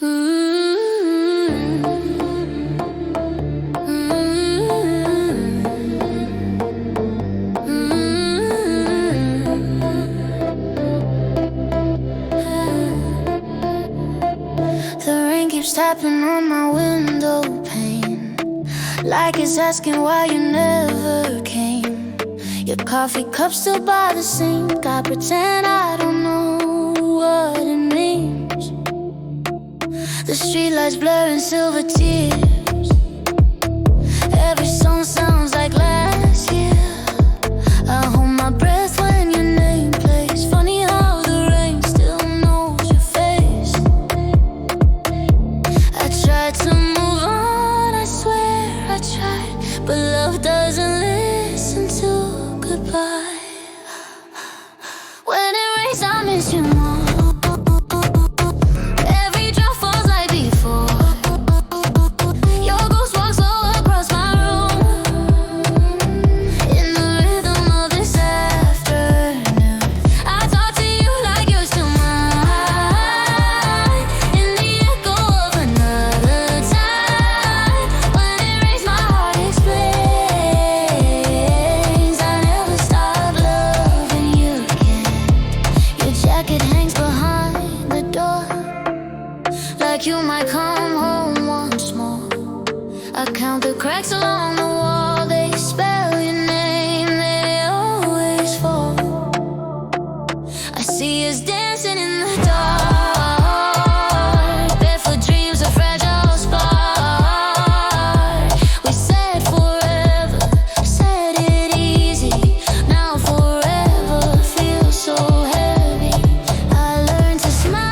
The rain keeps tapping on my window pane, like it's asking why you never came. Your coffee cup still by the sink. I pretend I don't know what it means. The streetlights blurring silver tears. Every song sounds like last year. I hold my breath when your name plays. Funny how the rain still knows your face. I tried to move on, I swear I tried, but love doesn't listen to goodbye. When it rains, I miss you more. Like you might come home once more. I count the cracks along the wall. They spell your name, they always fall. I see us dancing in the dark, barefoot dreams, a fragile spark. We said forever, said it easy. Now forever feels so heavy. I learned to smile, I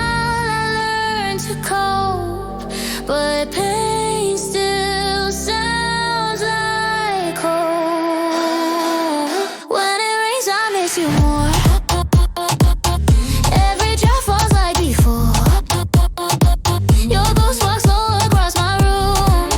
learned to cope, but pain still sounds like hope. When it rains, I miss you more. Every drop falls like before. Your ghost walks slow across my room.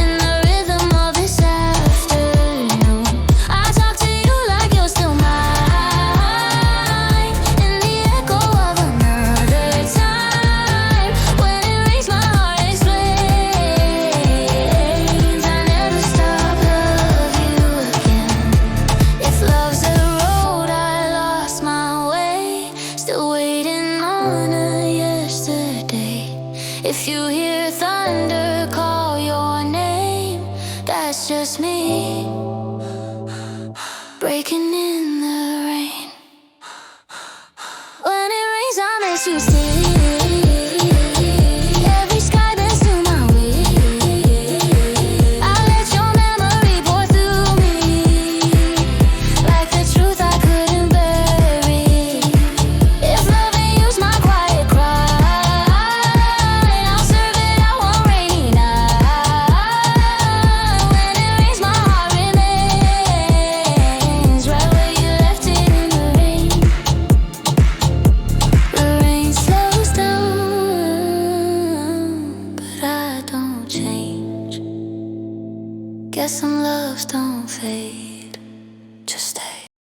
In the rhythm of this afternoon, I talk to you like you're still mine. In the echo of another time. When it rains, my heart explains. I never stop loving you again. If love's a road, I lost my way. Still waiting on a yesterday. If you hear thunder call your name, that's just me breaking in the rain. When it rains, I miss you still. Every sky bends to my way. I let your memory pour through me, like the truth I couldn't bury. If loving you's my quiet cry, I'll serve it out one rainy night. When it rains, my heart remains right where you left it in the rain. The rain slows down, but I don't change. Guess some loves don't fade.